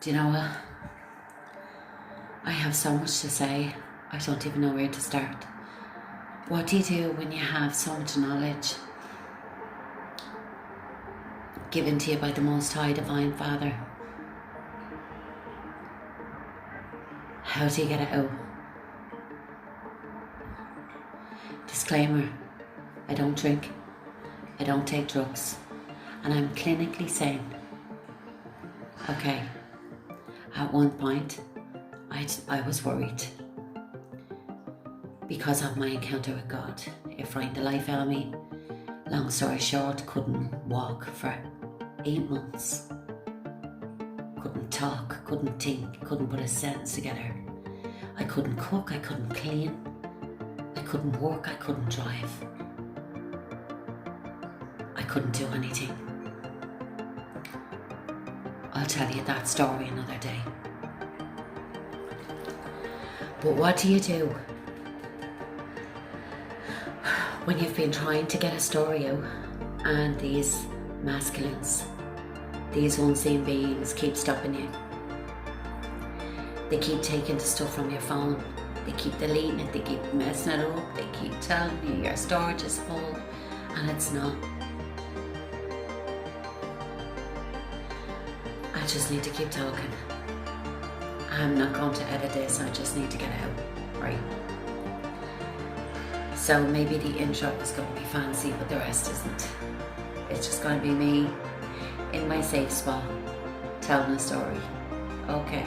Do you know what? I have so much to say, I don't even know where to start. What do you do when you have so much knowledge given to you by the Most High Divine Father? How do you get it out? Disclaimer, I don't drink, I don't take drugs, and I'm clinically sane. Okay, at one point, I was worried because of my encounter with God. It frightened the life out of me. Long story short, couldn't walk for 8 months. Couldn't talk, couldn't think, couldn't put a sentence together. I couldn't cook, I couldn't clean, I couldn't work, I couldn't drive. I couldn't do anything. I'll tell you that story another day. But what do you do when you've been trying to get a story out and these masculines, these unseen beings keep stopping you? They keep taking the stuff from your phone, they keep deleting it, they keep messing it up, they keep telling you your storage is full and it's not. I just need to keep talking. I'm not going to edit this, I just need to get it out, right? So maybe the intro is going to be fancy, but the rest isn't. It's just going to be me in my safe spot, telling a story. Okay.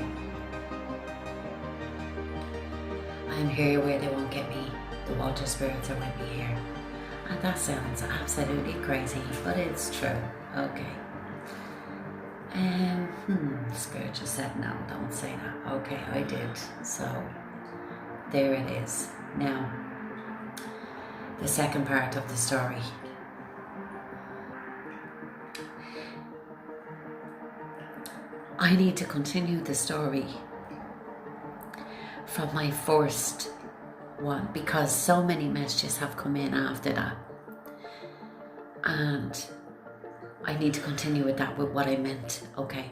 I'm here where they won't get me. The water spirits are with me here. And that sounds absolutely crazy, but it's true. Okay. Spirit just said no, don't say that. Okay, I did. So there it is. Now, the second part of the story. I need to continue the story from my first one because so many messages have come in after that. And I need to continue with that, with what I meant, okay?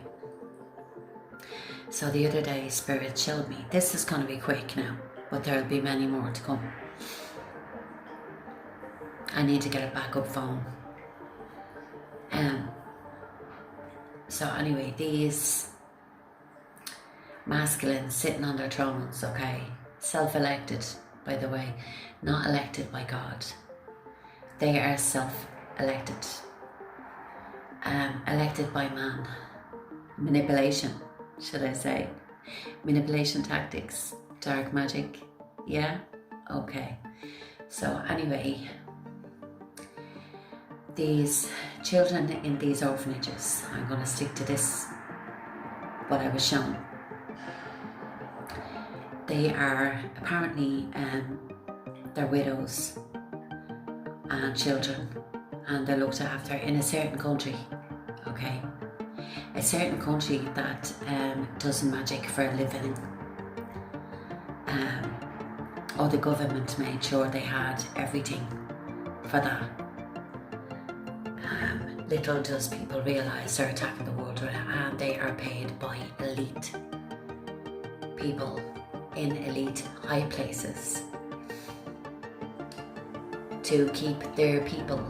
So the other day, Spirit showed me, this is going to be quick now, but there'll be many more to come. I need to get a backup phone. So anyway, these masculines sitting on their thrones, okay? Self-elected, by the way, not elected by God. They are self-elected. Elected by man. Manipulation, should I say. Manipulation tactics. Dark magic. Yeah? Okay. So anyway, these children in these orphanages, I'm going to stick to this, what I was shown. They are apparently, they're widows and children, and they're looked after in a certain country, okay? A certain country that does magic for a living. The government made sure they had everything for that. Little does people realise they're attacking the world and they are paid by elite people in elite high places to keep their people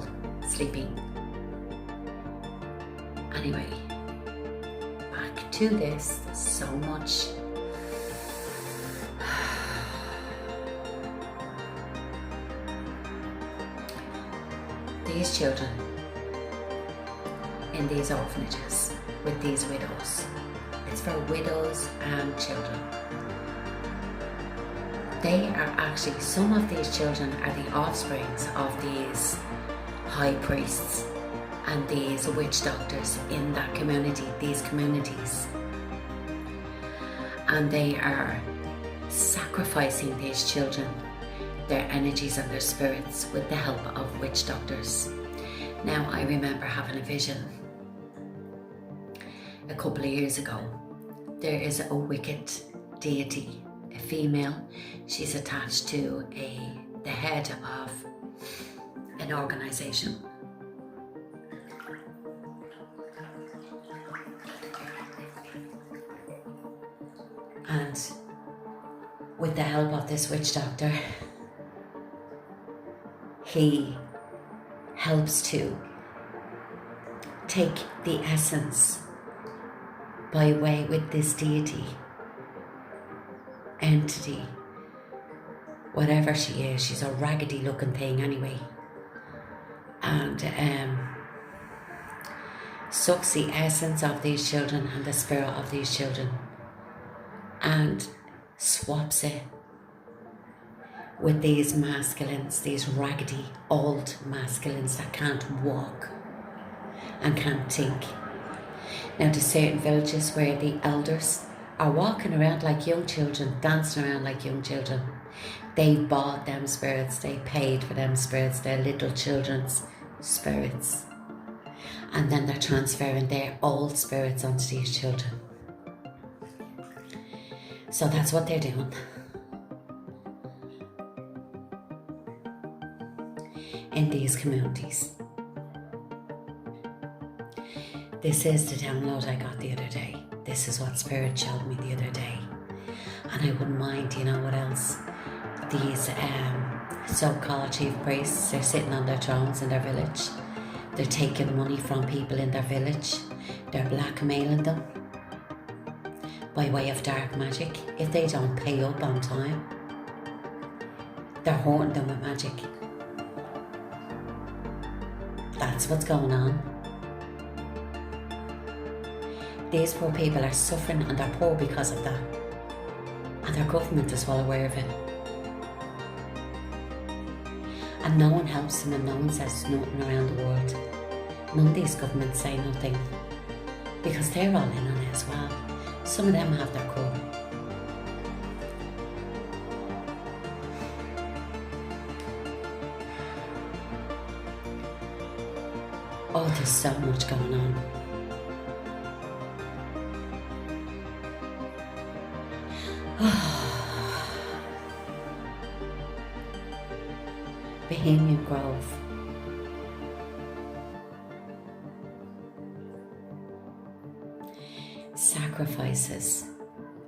sleeping. Anyway, back to this. There's so much. These children in these orphanages with these widows. It's for widows and children. They are actually, some of these children are the offsprings of these high priests and these witch doctors in that community, these communities. And they are sacrificing these children, their energies and their spirits, with the help of witch doctors. Now, I remember having a vision a couple of years ago. There is a wicked deity, a female. She's attached to the head of an organization. And with the help of this witch doctor, he helps to take the essence by way with this deity, entity, whatever she is. She's a raggedy looking thing anyway, and sucks the essence of these children and the spirit of these children and swaps it with these masculines, these raggedy old masculines that can't walk and can't think. Now, to certain villages where the elders are walking around like young children, dancing around like young children, they bought them spirits, they paid for them spirits, their little children's spirits, and then they're transferring their old spirits onto these children. So that's what they're doing. In these communities. This is the download I got the other day. This is what Spirit showed me the other day. And I wouldn't mind, you know what else? These so-called chief priests, they're sitting on their thrones in their village. They're taking money from people in their village. They're blackmailing them by way of dark magic. If they don't pay up on time, they're haunting them with magic. That's what's going on. These poor people are suffering, and they're poor because of that. And their government is well aware of it. And no one helps them, and no one says nothing around the world. None of these governments say nothing, because they're all in on it as well. Some of them have their core. Oh, there's so much going on. Bohemian Grove. Sacrifices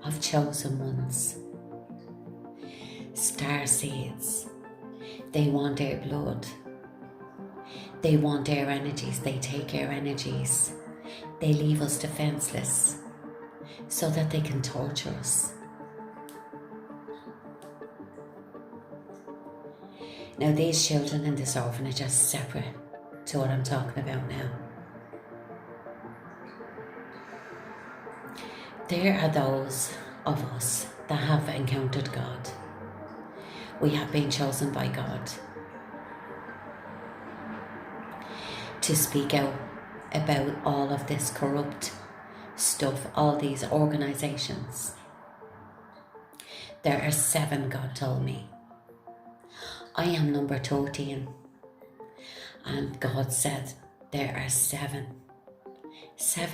of chosen ones. Star seeds. They want our blood. They want our energies. They take our energies. They leave us defenseless so that they can torture us. Now, these children in this orphanage are separate to what I'm talking about now. There are those of us that have encountered God. We have been chosen by God to speak out about all of this corrupt stuff, all these organizations. There are 7, God told me. I am number 13, and God said there are 7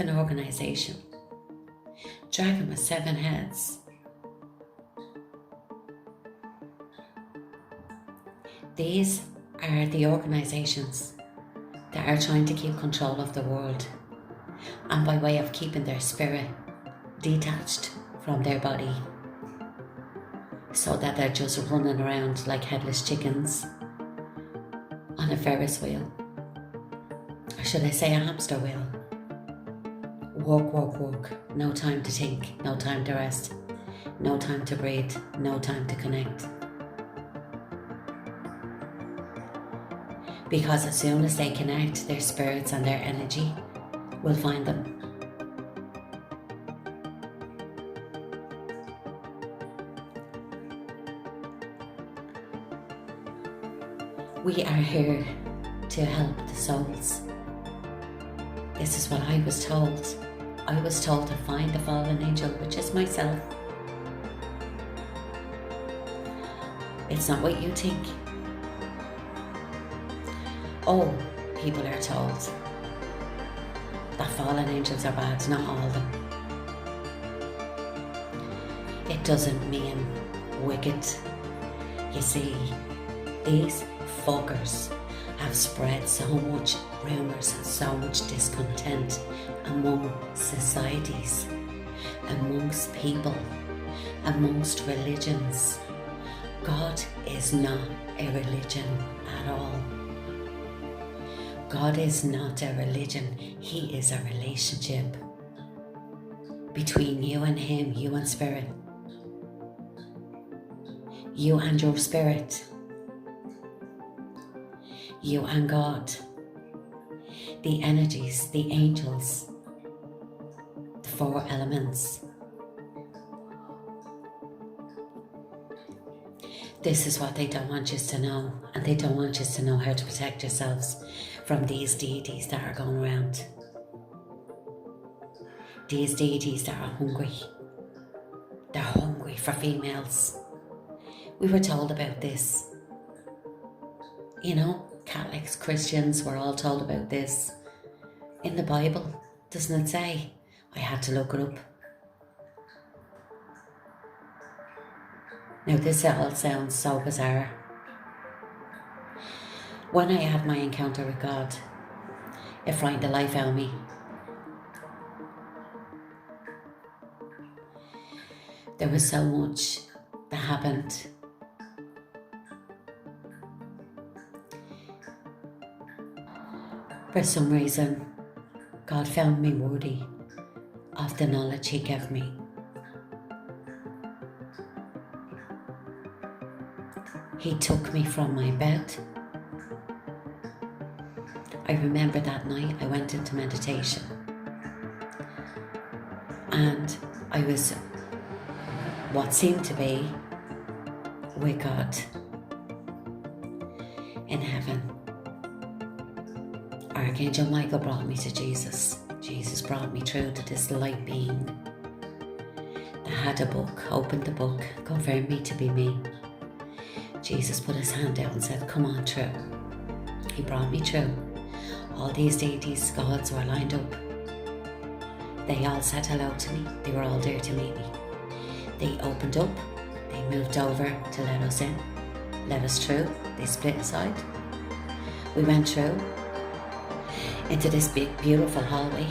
organizations, dragon with 7 heads. These are the organizations that are trying to keep control of the world, and by way of keeping their spirit detached from their body, so that they're just running around like headless chickens on a Ferris wheel. Or should I say a hamster wheel? Walk, walk, walk. No time to think, no time to rest, no time to breathe, no time to connect. Because as soon as they connect, their spirits and their energy will find them. We are here to help the souls. This is what I was told. I was told to find the fallen angel, which is myself. It's not what you think. Oh, people are told that fallen angels are bad, not all of them. It doesn't mean wicked. You see, these fuckers have spread so much rumours and so much discontent among societies, amongst people, amongst religions. God is not a religion at all. God is not a religion. He is a relationship between you and Him, you and Spirit. You and your spirit. You and God. The energies, the angels, the four elements. This is what they don't want you to know, and they don't want you to know how to protect yourselves from these deities that are going around. These deities that are hungry. They're hungry for females. We were told about this. You know, Catholics, Christians, we're all told about this. In the Bible, doesn't it say? I had to look it up. Now this all sounds so bizarre. When I had my encounter with God, it frightened the life out of me. There was so much that happened. For some reason, God found me worthy of the knowledge He gave me. He took me from my bed. I remember that night I went into meditation and I was what seemed to be with God in heaven. Archangel Michael brought me to Jesus. Jesus brought me through to this light being that had a book, opened the book, confirmed me to be me. Jesus put His hand out and said, come on through. He brought me through. All these deities, gods were lined up. They all said hello to me. They were all there to meet me. They opened up. They moved over to let us in, let us through. They split aside. We went through into this big, beautiful hallway.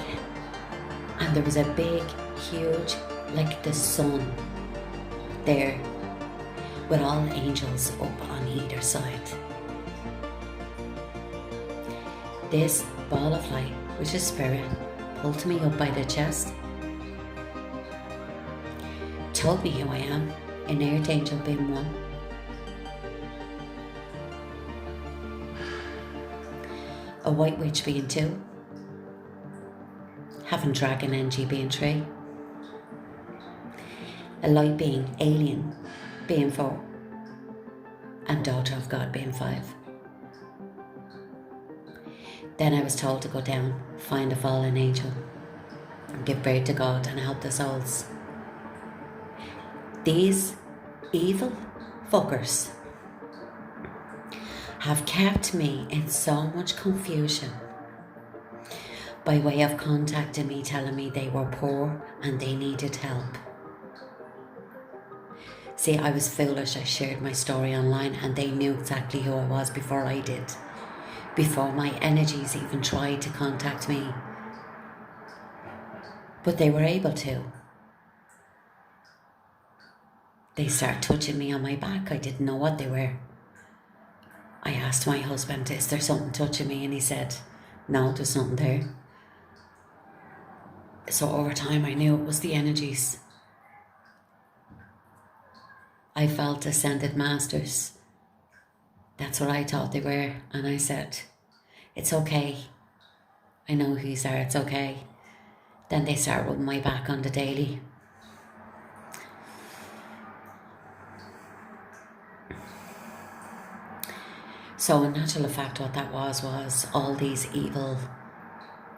And there was a big, huge, like the sun there, with all angels up on either side. This ball of light, which is Spirit, pulled me up by the chest, told me who I am, an Archangel being one. A White Witch being 2, Having Dragon energy being 3, a Light being, Alien, being 4, and Daughter of God being 5. Then I was told to go down, find a fallen angel, and give birth to God and help the souls. These evil fuckers have kept me in so much confusion by way of contacting me, telling me they were poor and they needed help. See, I was foolish. I shared my story online and they knew exactly who I was before I did. Before my energies even tried to contact me. But they were able to. They started touching me on my back. I didn't know what they were. I asked my husband, is there something touching me? And he said, no, there's nothing there. So over time I knew it was the energies. I felt ascended masters. That's what I thought they were. And I said, it's okay. I know who you are, it's okay. Then they start rubbing my back on the daily. So in actual fact what that was all these evil,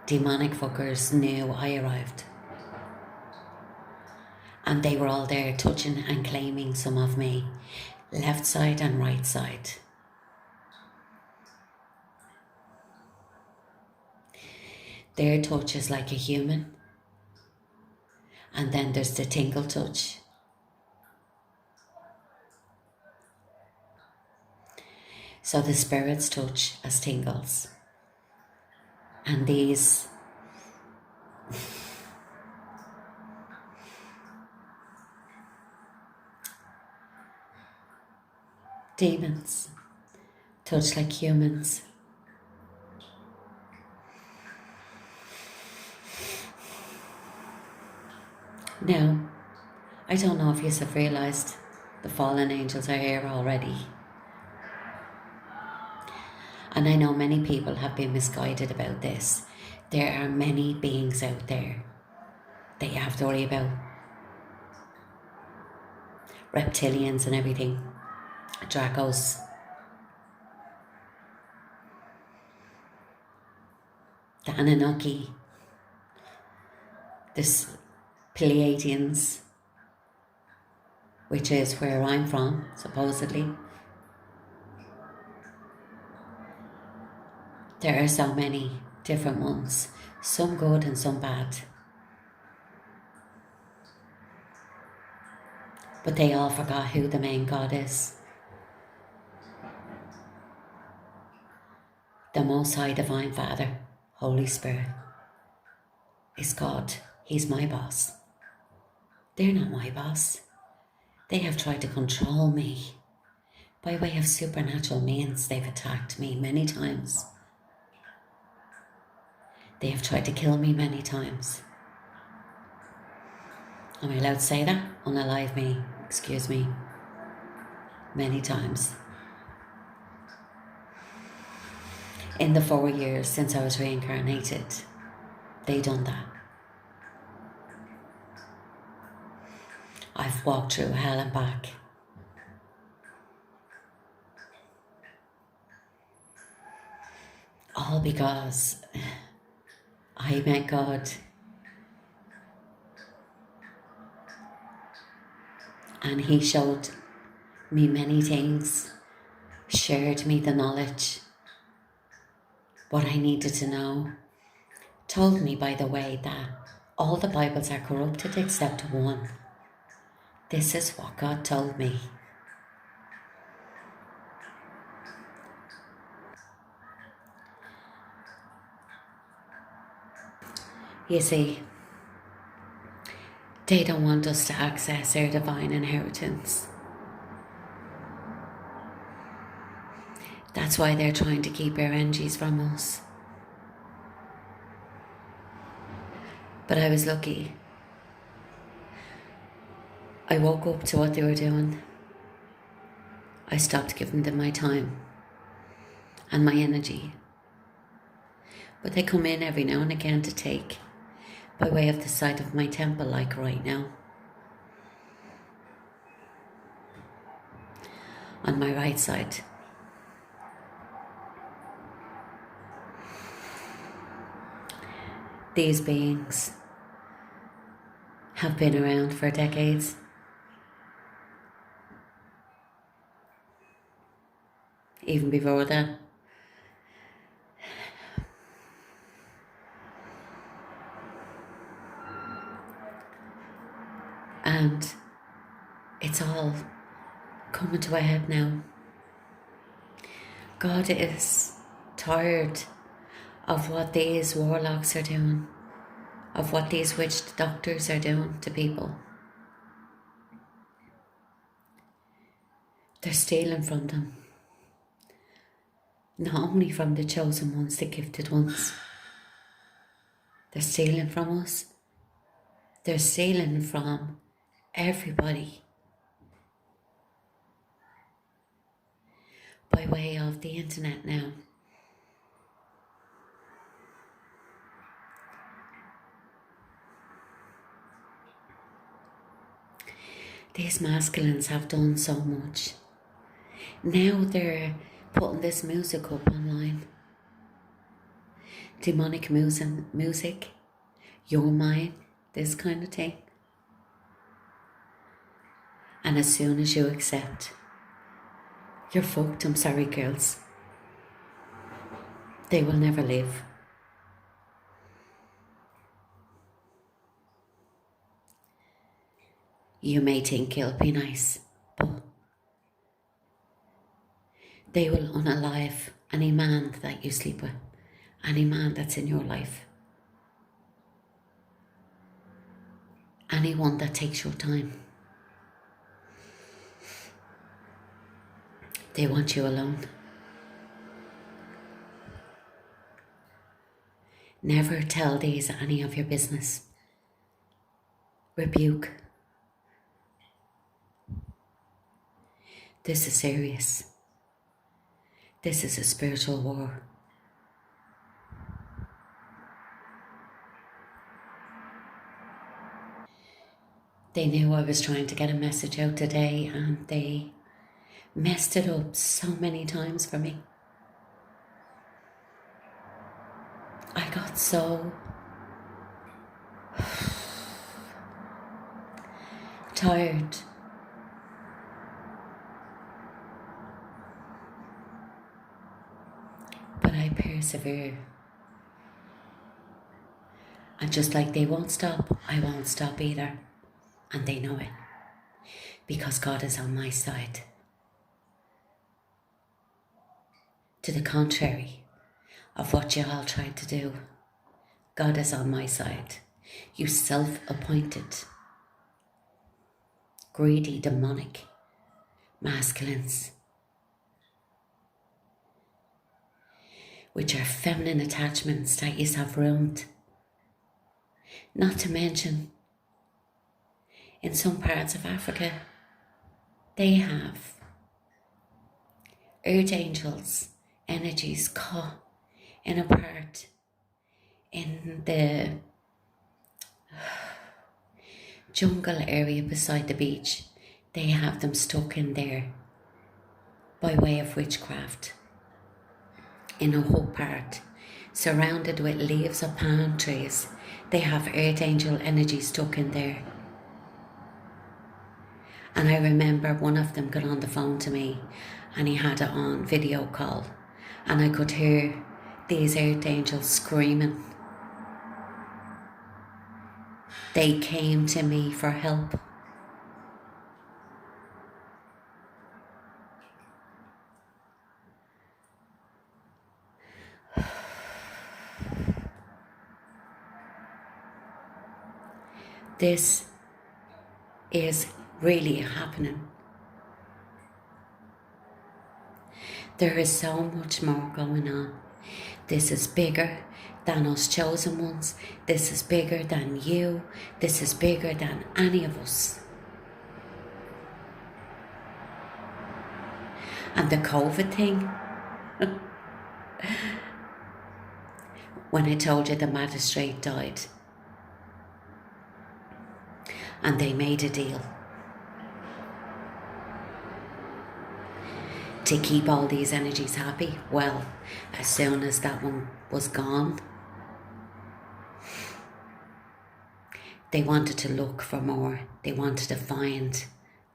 demonic fuckers knew I arrived. And they were all there touching and claiming some of me, left side and right side. Their touch is like a human. And then there's the tingle touch. So the spirit's touch as tingles. And these Demons touch like humans. Now, I don't know if you have realised the fallen angels are here already. And I know many people have been misguided about this. There are many beings out there that you have to worry about. Reptilians and everything. Dracos. The Anunnaki. The Pleiadians, which is where I'm from, supposedly. There are so many different ones, some good and some bad. But they all forgot who the main God is. The Most High Divine Father, Holy Spirit, is God. He's my boss. They're not my boss. They have tried to control me. By way of supernatural means, they've attacked me many times. They have tried to kill me many times. Am I allowed to say that? Unalive me, excuse me. Many times. In the 4 years since I was reincarnated, they done that. I've walked through hell and back. All because I met God. And He showed me many things, shared me the knowledge, what I needed to know, told me, by the way, that all the Bibles are corrupted except one. This is what God told me. You see, they don't want us to access our divine inheritance. That's why they're trying to keep our energies from us. But I was lucky. I woke up to what they were doing. I stopped giving them my time and my energy. But they come in every now and again to take, by way of the side of my temple, like right now. On my right side. These beings have been around for decades. Even before that. And it's all coming to a head now. God is tired of what these warlocks are doing, of what these witch doctors are doing to people. They're stealing from them. Not only from the chosen ones, the gifted ones. They're stealing from us. They're stealing from everybody. By way of the internet now. These masculines have done so much. Now they're putting this music up online. Demonic music, you're mine, this kind of thing. And as soon as you accept, you're fucked. I'm sorry, girls. They will never live. You may think it'll be nice, but they will unalive any man that you sleep with, any man that's in your life, anyone that takes your time. They want you alone. Never tell these any of your business. Rebuke. This is serious. This is a spiritual war. They knew I was trying to get a message out today, and they messed it up so many times for me. I got so tired. But I persevere. And just like they won't stop, I won't stop either. And they know it. Because God is on my side. To the contrary of what you all tried to do, God is on my side. You self-appointed, greedy, demonic, masculines, which are feminine attachments that you have ruined. Not to mention, in some parts of Africa, they have earth angels, energies caught in a part in the jungle area beside the beach. They have them stuck in there by way of witchcraft in a whole part, surrounded with leaves of palm trees. They have earth angel energy stuck in there. And I remember one of them got on the phone to me and he had it on video call, and I could hear these earth angels screaming. They came to me for help. This is really happening. There is so much more going on. This is bigger than us chosen ones. This is bigger than you. This is bigger than any of us. And the COVID thing, when I told you the magistrate died and they made a deal to keep all these energies happy, well, as soon as that one was gone, they wanted to look for more. They wanted to find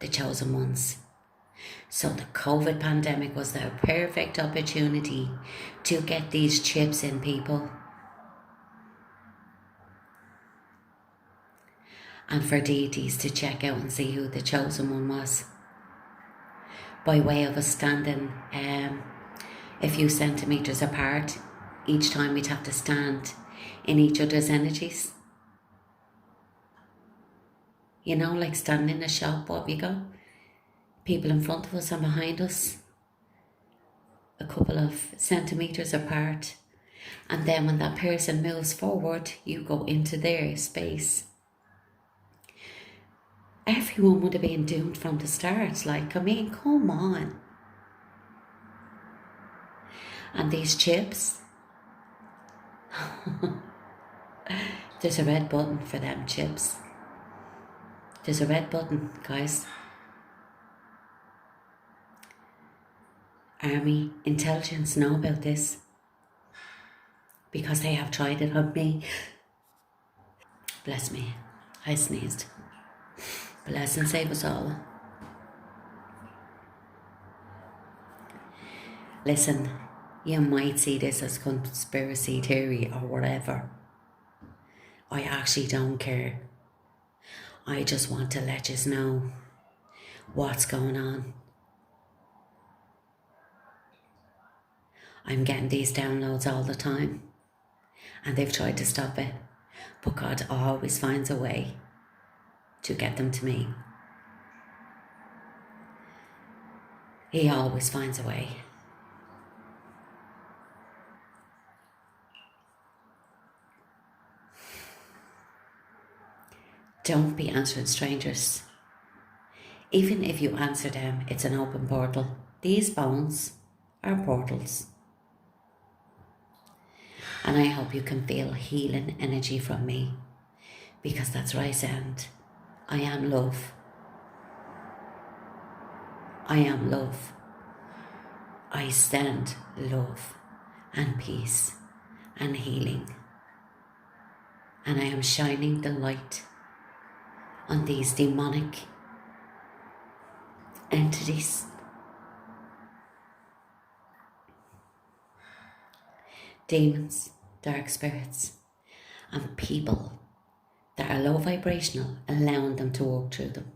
the chosen ones. So the COVID pandemic was the perfect opportunity to get these chips in people. And for deities to check out and see who the chosen one was. By way of us standing a few centimetres apart, each time we'd have to stand in each other's energies. You know, like standing in a shop, what we got? People in front of us and behind us, a couple of centimetres apart. And then when that person moves forward, you go into their space. Everyone would have been doomed from the start. Like, I mean, come on. And these chips, there's a red button for them chips. There's a red button, guys. Army intelligence know about this because they have tried it on me. Bless me, I sneezed. Bless and save us all. Listen, you might see this as conspiracy theory or whatever. I actually don't care. I just want to let you know what's going on. I'm getting these downloads all the time, and they've tried to stop it, but God always finds a way to get them to me. He always finds a way. Don't be answering strangers. Even if you answer them, it's an open portal. These bones are portals. And I hope you can feel healing energy from me, because that's where I stand. I am love. I am love. I stand love and peace and healing. And I am shining the light on these demonic entities. Demons, dark spirits, and people that are low vibrational, allowing them to walk through them.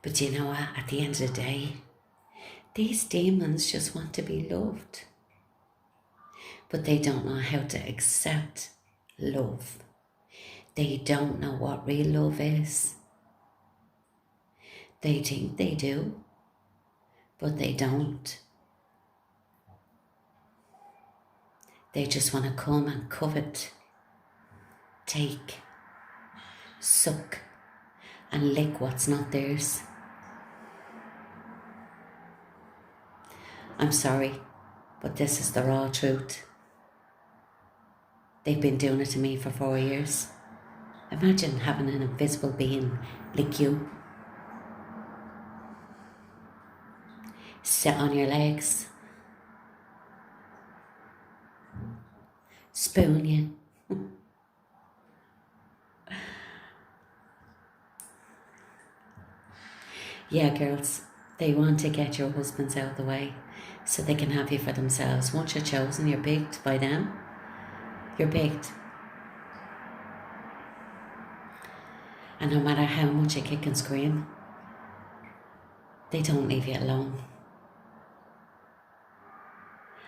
But you know what? At the end of the day, these demons just want to be loved. But they don't know how to accept love. They don't know what real love is. They think they do, but they don't. They just want to come and covet, take, suck, and lick what's not theirs. I'm sorry, but this is the raw truth. They've been doing it to me for 4 years. Imagine having an invisible being lick you. Sit on your legs. Spoon you. Yeah, girls, they want to get your husbands out of the way so they can have you for themselves. Once you're chosen, you're picked by them. You're picked. And no matter how much you kick and scream, they don't leave you alone.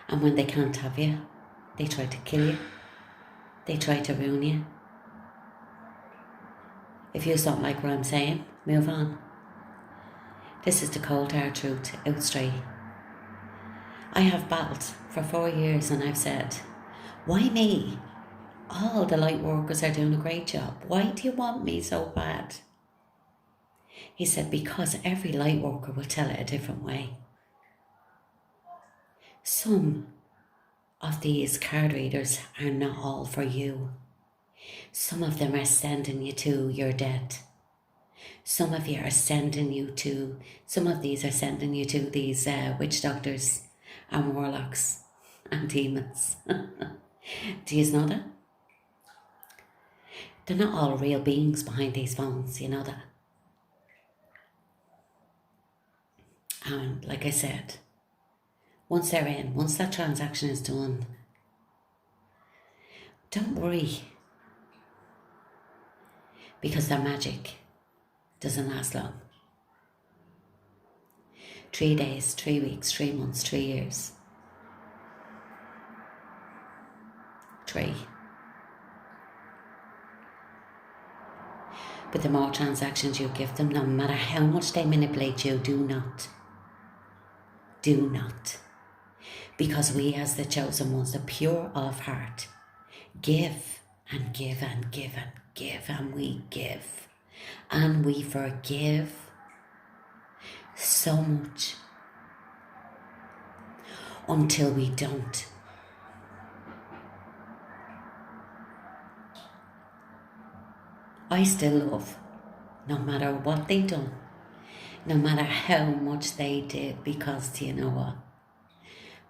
And when they can't have you, they try to kill you. They try to ruin you. If you don't like what I'm saying, move on. This is the cold hard truth, out straight. I have battled for 4 years and I've said, why me? All the light workers are doing a great job. Why do you want me so bad? He said, because every light worker will tell it a different way. Some of these card readers are not all for you. Some of them are sending you to your death. Some of these are sending you to these witch doctors and warlocks and demons. Do you know that? They're not all real beings behind these phones, you know that? And like I said, once they're in, once that transaction is done, don't worry, because their magic doesn't last long. 3 days, 3 weeks, 3 months, 3 years. 3. But the more transactions you give them, no matter how much they manipulate you, do not. Do not. Because we as the chosen ones, the pure of heart, give and give and give and give, and we give. And we forgive so much until we don't. I still love, no matter what they done, no matter how much they did, because do you know what?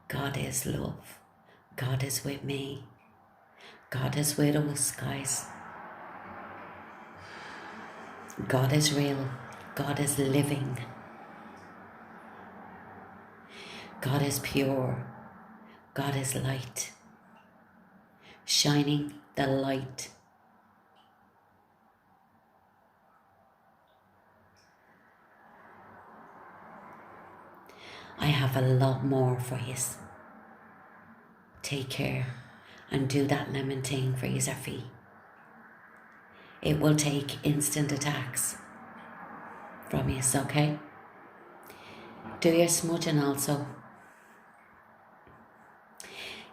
God is love. God is with me. God is with us, guys. God is real. God is living. God is pure. God is light. Shining the light. I have a lot more for you. Take care and do that lemon thing for your feet. it will take instant attacks from you, okay? Do your smudging also.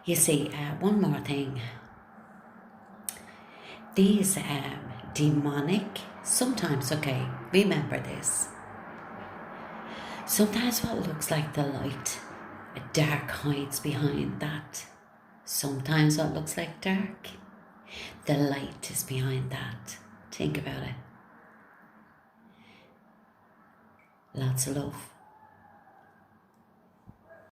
You see, one more thing. These demonic, sometimes, okay, remember this. Sometimes what looks like the light, dark hides behind that. Sometimes what looks like dark, the light is behind that. Think about it. Lots of love.